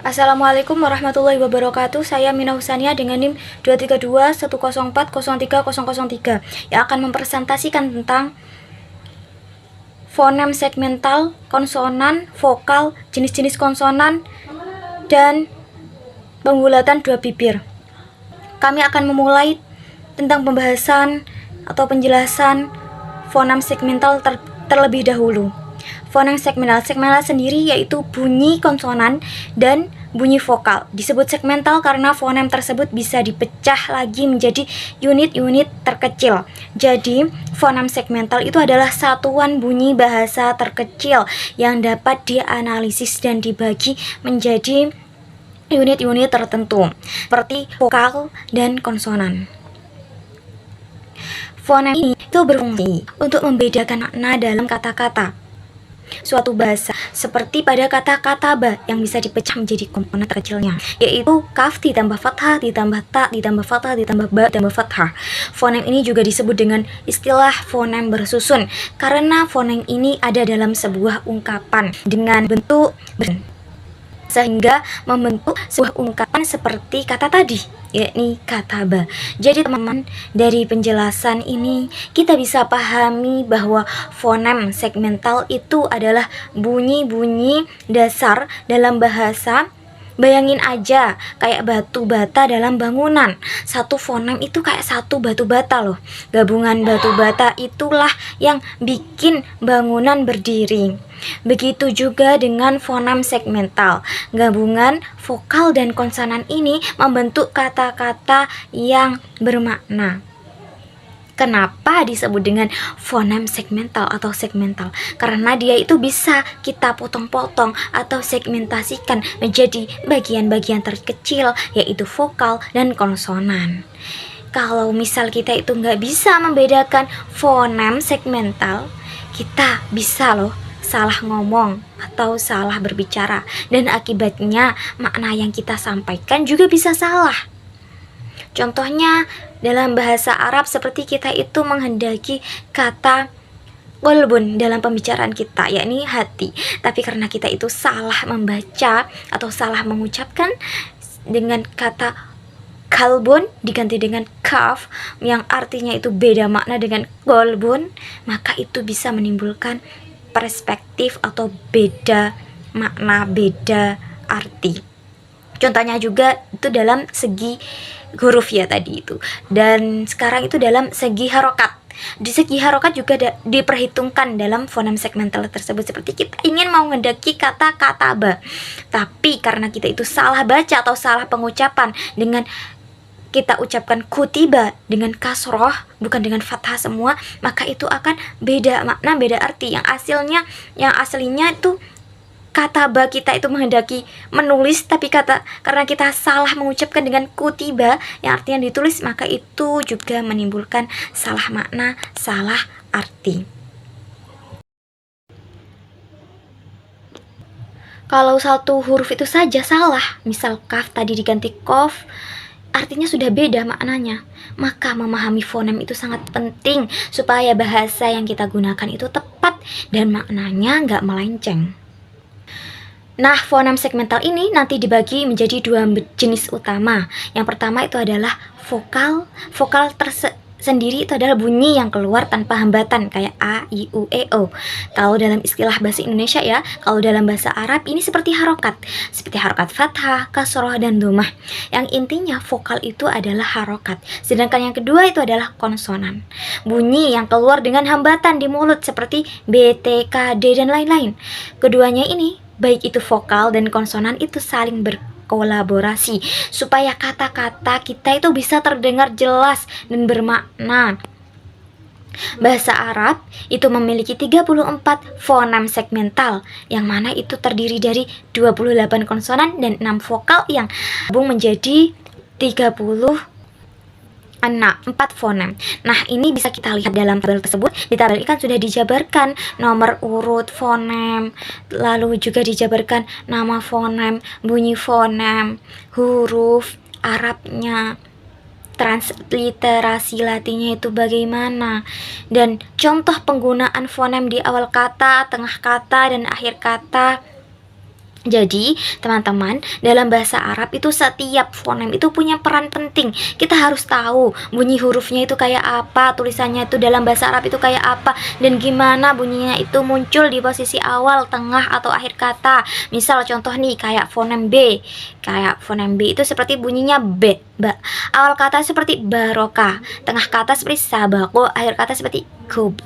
Assalamualaikum warahmatullahi wabarakatuh. Saya Mina Husania dengan NIM 23210403003 yang akan mempresentasikan tentang fonem segmental, konsonan, vokal, jenis-jenis konsonan, dan pembulatan dua bibir. Kami akan memulai tentang pembahasan atau penjelasan fonem segmental terlebih dahulu. Fonem segmental sendiri yaitu bunyi konsonan dan bunyi vokal. Disebut segmental karena fonem tersebut bisa dipecah lagi menjadi unit-unit terkecil. Jadi, fonem segmental itu adalah satuan bunyi bahasa terkecil yang dapat dianalisis dan dibagi menjadi unit-unit tertentu, seperti vokal dan konsonan. Fonem ini itu berfungsi untuk membedakan makna dalam kata-kata suatu bahasa, seperti pada kata-kata ba yang bisa dipecah menjadi komponen terkecilnya, yaitu kaf ditambah fathah ditambah ta ditambah fathah ditambah ba ditambah fathah. Fonem ini juga disebut dengan istilah fonem bersusun karena fonem ini ada dalam sebuah ungkapan dengan bentuk sehingga membentuk sebuah ungkapan seperti kata tadi, yakni kata ba. Jadi teman-teman, dari penjelasan ini kita bisa pahami bahwa fonem segmental itu adalah bunyi-bunyi dasar dalam bahasa. Bayangin aja kayak batu bata dalam bangunan. Satu fonem itu kayak satu batu bata loh. Gabungan batu bata itulah yang bikin bangunan berdiri. Begitu juga dengan fonem segmental. Gabungan vokal dan konsonan ini membentuk kata-kata yang bermakna. Kenapa disebut dengan fonem segmental atau segmental? Karena dia itu bisa kita potong-potong atau segmentasikan menjadi bagian-bagian terkecil, yaitu vokal dan konsonan. Kalau misal kita itu nggak bisa membedakan fonem segmental, kita bisa loh salah ngomong atau salah berbicara, dan akibatnya makna yang kita sampaikan juga bisa salah. Contohnya dalam bahasa Arab seperti kita itu menghendaki kata qalbun dalam pembicaraan kita, yakni hati, tapi karena kita itu salah membaca atau salah mengucapkan dengan kata kalbun diganti dengan kaf yang artinya itu beda makna dengan qalbun, maka itu bisa menimbulkan perspektif atau beda makna, beda arti. Contohnya juga itu dalam segi huruf ya tadi itu, dan sekarang itu dalam segi harokat. Di segi harokat juga diperhitungkan dalam fonem segmental tersebut, seperti kita ingin menghendaki kata-kata ba, tapi karena kita itu salah baca atau salah pengucapan dengan kita ucapkan kutiba dengan kasroh bukan dengan fathah semua, maka itu akan beda makna, beda arti. Yang aslinya itu kata ba kita itu menghendaki menulis, tapi karena kita salah mengucapkan dengan kutiba yang artinya ditulis, maka itu juga menimbulkan salah makna, salah arti. Kalau satu huruf itu saja salah, misal kaf tadi diganti kof, artinya sudah beda maknanya. Maka memahami fonem itu sangat penting supaya bahasa yang kita gunakan itu tepat dan maknanya nggak melenceng. Nah, fonem segmental ini nanti dibagi menjadi dua jenis utama. Yang pertama itu adalah vokal. Vokal sendiri itu adalah bunyi yang keluar tanpa hambatan kayak a, i, u, e, o. Kalau dalam istilah bahasa Indonesia ya, kalau dalam bahasa Arab ini seperti harokat fathah, kasroh, dan dhammah. Yang intinya vokal itu adalah harokat. Sedangkan yang kedua itu adalah konsonan. Bunyi yang keluar dengan hambatan di mulut seperti b, t, k, d, dan lain-lain. Keduanya ini, baik itu vokal dan konsonan, itu saling berkolaborasi supaya kata-kata kita itu bisa terdengar jelas dan bermakna. Bahasa Arab itu memiliki 34 fonem segmental, yang mana itu terdiri dari 28 konsonan dan 6 vokal yang gabung menjadi 4 fonem. Nah, ini bisa kita lihat dalam tabel tersebut. Di tabel ini kan sudah dijabarkan nomor urut fonem, lalu juga dijabarkan nama fonem, bunyi fonem, huruf Arabnya, transliterasi Latinnya itu bagaimana, dan contoh penggunaan fonem di awal kata, tengah kata, dan akhir kata. Jadi, teman-teman, dalam bahasa Arab itu setiap fonem itu punya peran penting. Kita harus tahu bunyi hurufnya itu kayak apa, tulisannya itu dalam bahasa Arab itu kayak apa, dan gimana bunyinya itu muncul di posisi awal, tengah, atau akhir kata. Misal contoh nih, kayak fonem B. Kayak fonem B itu seperti bunyinya B, ba. Awal kata seperti barokah, tengah kata seperti sabako, akhir kata seperti kub.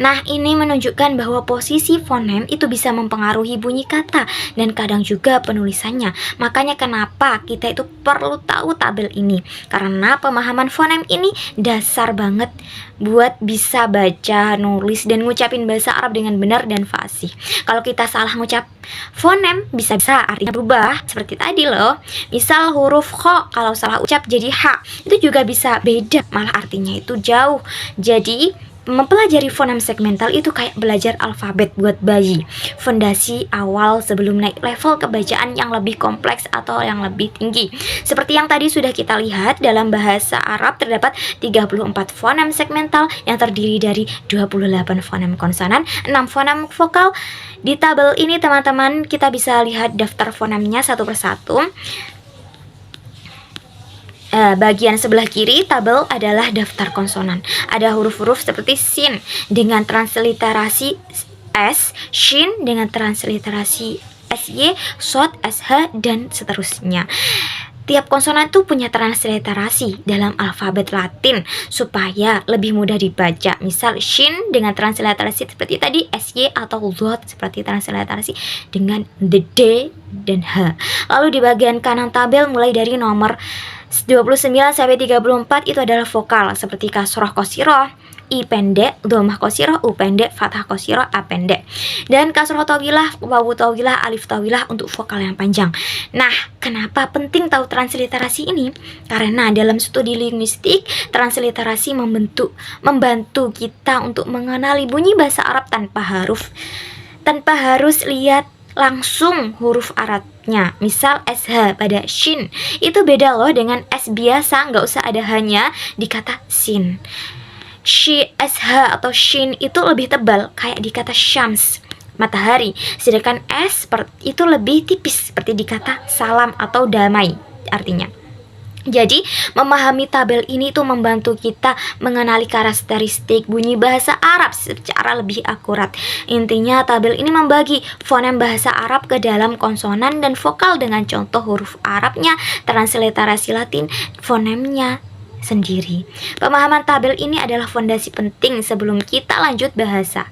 Nah, ini menunjukkan bahwa posisi fonem itu bisa mempengaruhi bunyi kata dan kadang juga penulisannya. Makanya kenapa kita itu perlu tahu tabel ini. Karena pemahaman fonem ini dasar banget buat bisa baca, nulis, dan ngucapin bahasa Arab dengan benar dan fasih. Kalau kita salah ngucap fonem, bisa-bisa artinya berubah seperti tadi loh. Misal huruf kho, kalau salah ucap jadi ha, itu juga bisa beda, malah artinya itu jauh. Jadi mempelajari fonem segmental itu kayak belajar alfabet buat bayi. Fondasi awal sebelum naik level kebacaan yang lebih kompleks atau yang lebih tinggi. Seperti yang tadi sudah kita lihat, dalam bahasa Arab terdapat 34 fonem segmental yang terdiri dari 28 fonem konsonan, 6 fonem vokal. Di tabel ini teman-teman kita bisa lihat daftar fonemnya satu persatu. Bagian sebelah kiri tabel adalah daftar konsonan. Ada huruf-huruf seperti sin dengan transliterasi S, shin dengan transliterasi SY, shot, SH, dan seterusnya. Tiap konsonan itu punya transliterasi dalam alfabet Latin supaya lebih mudah dibaca. Misal shin dengan transliterasi seperti tadi SY, atau dot seperti transliterasi dengan the D dan H. Lalu di bagian kanan tabel mulai dari nomor 29 sampai 34 itu adalah vokal seperti kasroh kosiroh, I pendek, domah kosiroh, U pendek, fathah kosiroh, A pendek. Dan kasroh tawilah, wawu tawilah, alif tawilah untuk vokal yang panjang. Nah, kenapa penting tahu transliterasi ini? Karena dalam studi linguistik, transliterasi membantu kita untuk mengenali bunyi bahasa Arab tanpa harus lihat langsung huruf Arabnya. Misal SH pada shin itu beda loh dengan S biasa, nggak usah ada hanya di kata sin. SH atau shin itu lebih tebal kayak di kata syams, matahari, sedangkan S itu lebih tipis seperti di kata salam atau damai artinya. Jadi, memahami tabel ini tuh membantu kita mengenali karakteristik bunyi bahasa Arab secara lebih akurat. Intinya, tabel ini membagi fonem bahasa Arab ke dalam konsonan dan vokal dengan contoh huruf Arabnya, transliterasi Latin, fonemnya sendiri. Pemahaman tabel ini adalah fondasi penting sebelum kita lanjut bahasa.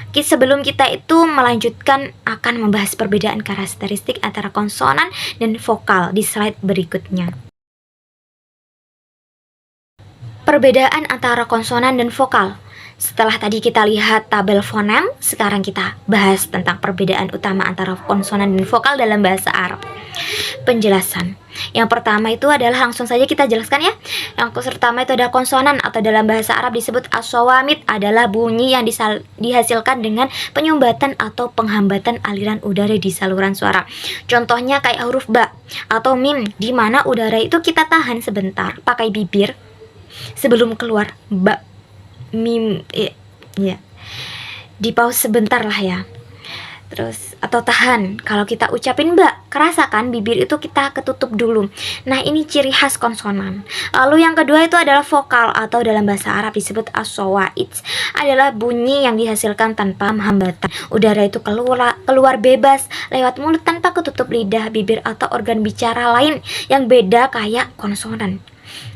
Sebelum kita itu melanjutkan akan membahas perbedaan karakteristik antara konsonan dan vokal di slide berikutnya. Perbedaan antara konsonan dan vokal. Setelah tadi kita lihat tabel fonem, sekarang kita bahas tentang perbedaan utama antara konsonan dan vokal dalam bahasa Arab. Penjelasan. Yang pertama itu adalah, langsung saja kita jelaskan ya. Yang pertama itu ada konsonan atau dalam bahasa Arab disebut as-shawamid, adalah bunyi yang dihasilkan dengan penyumbatan atau penghambatan aliran udara di saluran suara. Contohnya kayak huruf ba atau mim, di mana udara itu kita tahan sebentar pakai bibir sebelum keluar. Ba, mim, ya, di pause sebentar lah ya. Terus, atau tahan, kalau kita ucapin ba, kerasa kan bibir itu kita ketutup dulu. Nah, ini ciri khas konsonan. Lalu yang kedua itu adalah vokal atau dalam bahasa Arab disebut as-sawaid, adalah bunyi yang dihasilkan tanpa hambatan. Udara itu keluar bebas lewat mulut tanpa ketutup lidah, bibir atau organ bicara lain yang beda kayak konsonan.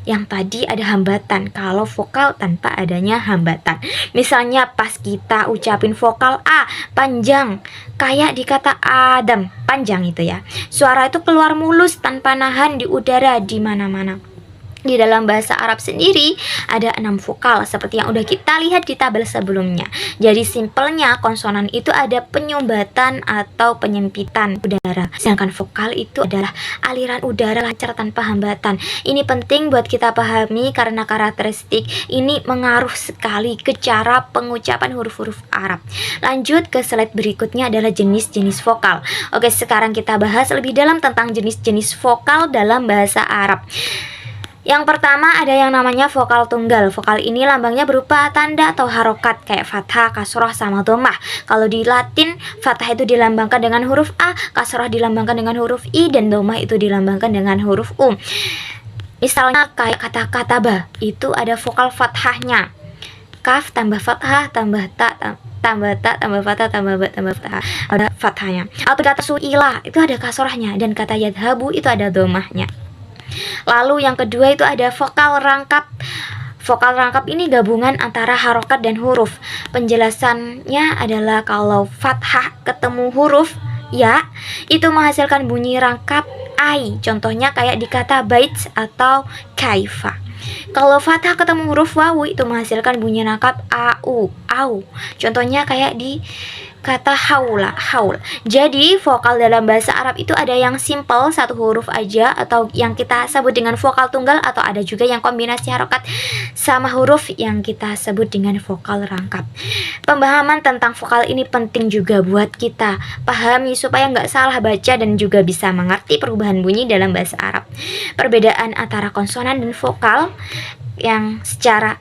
Yang tadi ada hambatan, kalau vokal tanpa adanya hambatan. Misalnya pas kita ucapin vokal A panjang, kayak di kata Adam, panjang itu ya. Suara itu keluar mulus tanpa nahan di udara di mana-mana. Di dalam bahasa Arab sendiri ada 6 vokal seperti yang udah kita lihat di tabel sebelumnya. Jadi simpelnya konsonan itu ada penyumbatan atau penyempitan udara, sedangkan vokal itu adalah aliran udara lancar tanpa hambatan. Ini penting buat kita pahami karena karakteristik ini mengaruh sekali ke cara pengucapan huruf-huruf Arab. Lanjut ke slide berikutnya adalah jenis-jenis vokal. Oke, sekarang kita bahas lebih dalam tentang jenis-jenis vokal dalam bahasa Arab. Yang pertama ada yang namanya vokal tunggal. Vokal ini lambangnya berupa tanda atau harokat kayak fathah, kasroh, sama dhammah. Kalau di Latin, fathah itu dilambangkan dengan huruf A, kasroh dilambangkan dengan huruf I, dan dhammah itu dilambangkan dengan huruf U. Misalnya kayak kata kataba, itu ada vokal fathahnya. Kaf tambah fathah tambah ta tambah fathah tambah ba tambah fathah, ada fathahnya. Atau kata su'ilah itu ada kasrohnya, dan kata yadhabu itu ada dhammahnya. Lalu yang kedua itu ada vokal rangkap. Vokal rangkap ini gabungan antara harokat dan huruf. Penjelasannya adalah kalau fathah ketemu huruf ya, itu menghasilkan bunyi rangkap ai. Contohnya kayak di kata bait atau kaifa. Kalau fathah ketemu huruf wawu itu menghasilkan bunyi rangkap au, au. Contohnya kayak di kata haula, haul. Jadi vokal dalam bahasa Arab itu ada yang simple satu huruf aja, atau yang kita sebut dengan vokal tunggal, atau ada juga yang kombinasi harokat sama huruf yang kita sebut dengan vokal rangkap. Pemahaman tentang vokal ini penting juga buat kita pahami supaya nggak salah baca dan juga bisa mengerti perubahan bunyi dalam bahasa Arab. Perbedaan antara konsonan dan vokal yang secara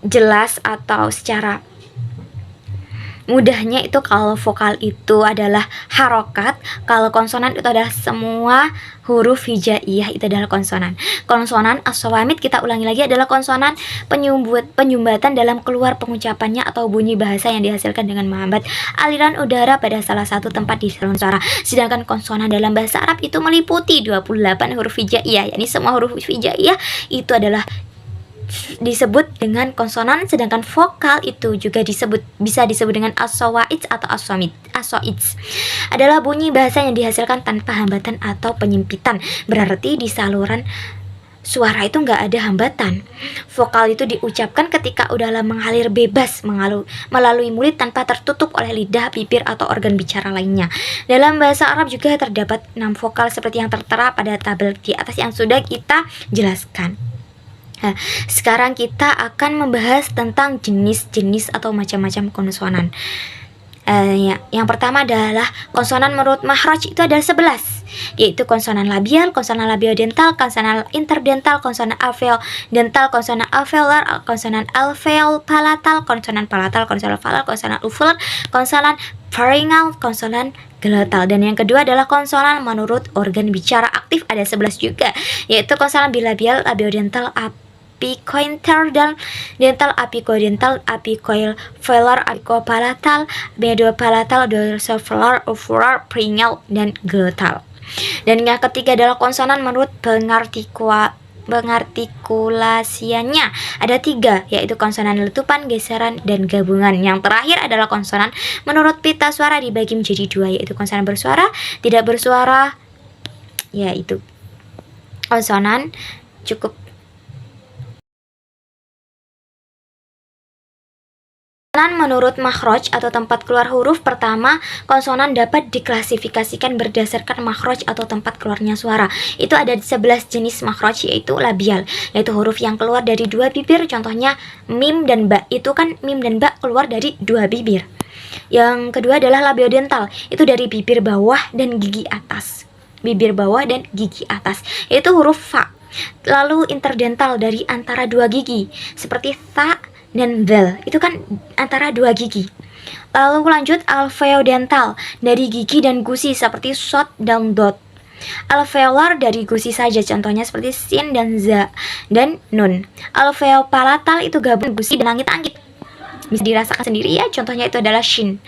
jelas atau secara mudahnya itu kalau vokal itu adalah harokat, kalau konsonan itu adalah semua huruf hijaiyah, itu adalah konsonan. Konsonan as-shawamid, kita ulangi lagi, adalah konsonan penyumbatan dalam keluar pengucapannya atau bunyi bahasa yang dihasilkan dengan menghambat aliran udara pada salah satu tempat di saluran suara. Sedangkan konsonan dalam bahasa Arab itu meliputi 28 huruf hijaiyah, yakni semua huruf hijaiyah itu adalah disebut dengan konsonan, sedangkan vokal itu juga bisa disebut dengan as-sawaid atau as-samid. As-sawaid adalah bunyi bahasa yang dihasilkan tanpa hambatan atau penyempitan. Berarti di saluran suara itu nggak ada hambatan. Vokal itu diucapkan ketika udahlah mengalir bebas melalui mulut tanpa tertutup oleh lidah, bibir, atau organ bicara lainnya. Dalam bahasa Arab juga terdapat 6 vokal seperti yang tertera pada tabel di atas yang sudah kita jelaskan. Nah, sekarang kita akan membahas tentang jenis-jenis atau macam-macam konsonan. Yang pertama adalah konsonan menurut makhraj, itu ada 11, yaitu konsonan labial, konsonan labiodental, konsonan interdental, konsonan alveodental, konsonan alveolar, konsonan alveopalatal, konsonan palatal, konsonan falar, konsonan uvular, konsonan pharyngeal, konsonan glotal. Dan yang kedua adalah konsonan menurut organ bicara aktif, ada 11 juga, yaitu konsonan bilabial, labiodental, apicointerdental, dental, apicodental, apicovelar, apicopalatal, mediopalatal, dorsophalar, uvular, pharyngeal, dan glotal. Dan yang ketiga adalah konsonan menurut pengartikulasiannya, ada 3, yaitu konsonan letupan, geseran, dan gabungan. Yang terakhir adalah konsonan menurut pita suara, dibagi menjadi 2, yaitu konsonan bersuara, tidak bersuara, yaitu konsonan cukup. Konsonan menurut makhraj atau tempat keluar huruf. Pertama, konsonan dapat diklasifikasikan berdasarkan makhraj atau tempat keluarnya suara. Itu ada 11 jenis makhraj, yaitu labial, yaitu huruf yang keluar dari 2 bibir. Contohnya mim dan ba, itu kan mim dan ba keluar dari 2 bibir. Yang kedua adalah labiodental, itu dari bibir bawah dan gigi atas. Bibir bawah dan gigi atas, yaitu huruf fa. Lalu interdental, dari antara 2 gigi, seperti ta dan dal, itu kan antara 2 gigi. Lalu lanjut alveodental, dari gigi dan gusi, seperti shot dan dot. Alveolar, dari gusi saja, contohnya seperti sin dan za dan nun. Alveopalatal itu gabung gusi dan langit-langit, bisa dirasakan sendiri ya, contohnya itu adalah shin.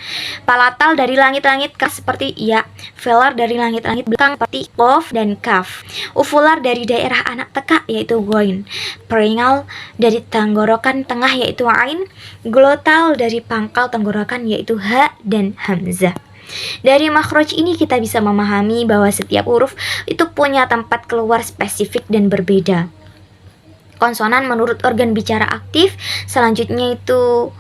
Palatal, dari langit-langit kas, seperti ya. Velar, dari langit-langit belakang, seperti kof dan kaf. Uvular, dari daerah anak teka, yaitu goin. Pharyngeal, dari tenggorokan tengah, yaitu ain. Glotal, dari pangkal tenggorokan, yaitu ha dan hamzah. Dari makhraj ini kita bisa memahami bahwa setiap huruf itu punya tempat keluar spesifik dan berbeda. Konsonan menurut organ bicara aktif, selanjutnya itu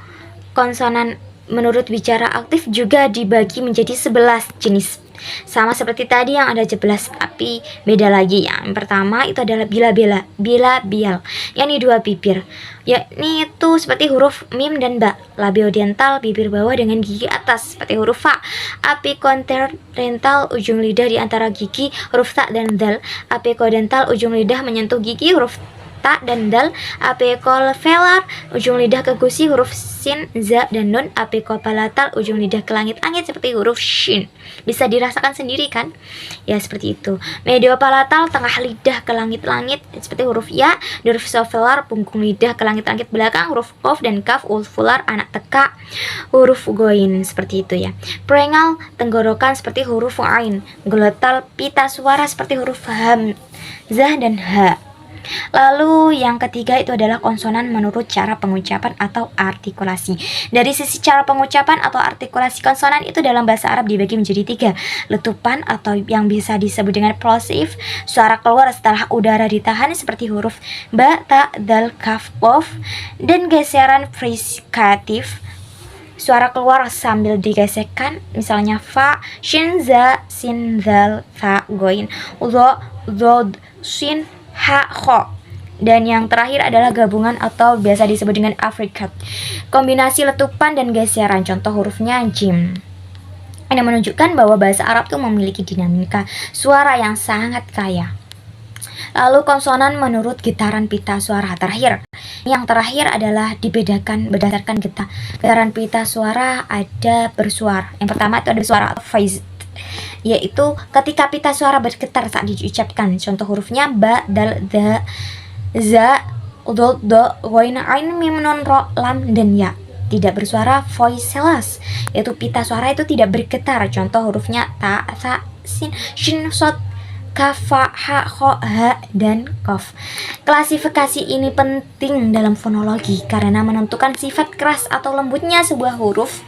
konsonan menurut bicara aktif juga dibagi menjadi 11 jenis. Sama seperti tadi yang ada 11, tapi beda lagi. Yang pertama itu adalah bial. Yakni dua bibir. Yakni itu seperti huruf mim dan ba. Labiodental bibir bawah dengan gigi atas seperti huruf fa. Apikonterdental ujung lidah di antara gigi huruf ta dan dal. Apikodental ujung lidah menyentuh gigi huruf ta dan dal. Apikovelar ujung lidah ke gusi huruf sin, za, dan nun. Apikopalatal ujung lidah ke langit-langit seperti huruf shin. Bisa dirasakan sendiri kan? Ya seperti itu. Mediopalatal tengah lidah ke langit-langit seperti huruf ya. Dorsovelar punggung lidah ke langit-langit belakang huruf kof, dan kaf ulvular anak teka huruf goin seperti itu ya. Prengal tenggorokan seperti huruf ain. Glotal pita suara seperti huruf hamzah dan ha. Lalu yang ketiga itu adalah konsonan menurut cara pengucapan atau artikulasi. Dari sisi cara pengucapan atau artikulasi, konsonan itu dalam bahasa Arab dibagi menjadi 3. Letupan atau yang bisa disebut dengan plosive, suara keluar setelah udara ditahan seperti huruf ba, ta, dal, kaf, qof. Dan geseran frikatif, suara keluar sambil digesekkan, misalnya fa, shin, za, sin, zal, tha, goin, zo, zod, shin, ha, kho. Dan yang terakhir adalah gabungan atau biasa disebut dengan affricate, kombinasi letupan dan geseran, contoh hurufnya jim. Ini menunjukkan bahwa bahasa Arab itu memiliki dinamika suara yang sangat kaya. Lalu konsonan menurut getaran pita suara terakhir. Yang terakhir adalah dibedakan berdasarkan getaran pita suara ada bersuara. Yang pertama itu ada suara phase, yaitu ketika pita suara bergetar saat diucapkan, contoh hurufnya ba, dal, da, za, dol, do, ghain, ain, mim, nun, ro, lam, dan ya. Tidak bersuara voiceless, yaitu pita suara itu tidak bergetar, contoh hurufnya ta, sa, sin, shin, sod, kaf, fa, ha, kho, ha, dan kof. Klasifikasi ini penting dalam fonologi karena menentukan sifat keras atau lembutnya sebuah huruf.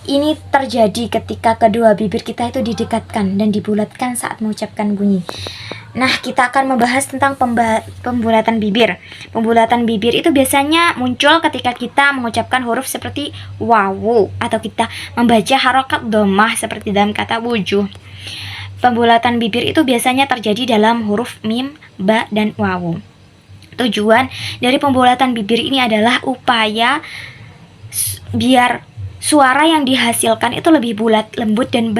Ini terjadi ketika kedua bibir kita itu didekatkan dan dibulatkan saat mengucapkan bunyi. Nah, kita akan membahas tentang pembulatan bibir. Pembulatan bibir itu biasanya muncul ketika kita mengucapkan huruf seperti wawu, atau kita membaca harokat domah seperti dalam kata wujuh. Pembulatan bibir itu biasanya terjadi dalam huruf mim, ba, dan wawu. Tujuan dari pembulatan bibir ini adalah upaya biar suara yang dihasilkan itu lebih bulat, lembut, dan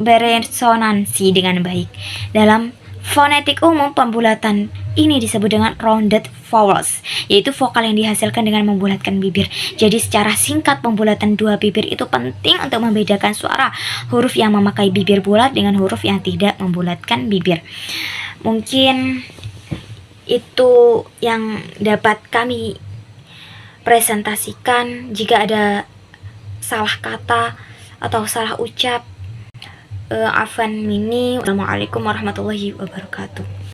beresonansi dengan baik. Dalam fonetik umum, pembulatan ini disebut dengan rounded vowels, yaitu vokal yang dihasilkan dengan membulatkan bibir. Jadi secara singkat, pembulatan dua bibir itu penting untuk membedakan suara huruf yang memakai bibir bulat dengan huruf yang tidak membulatkan bibir. Mungkin itu yang dapat kami presentasikan. Jika ada salah kata atau salah ucap, afwan minni. Wassalamualaikum warahmatullahi wabarakatuh.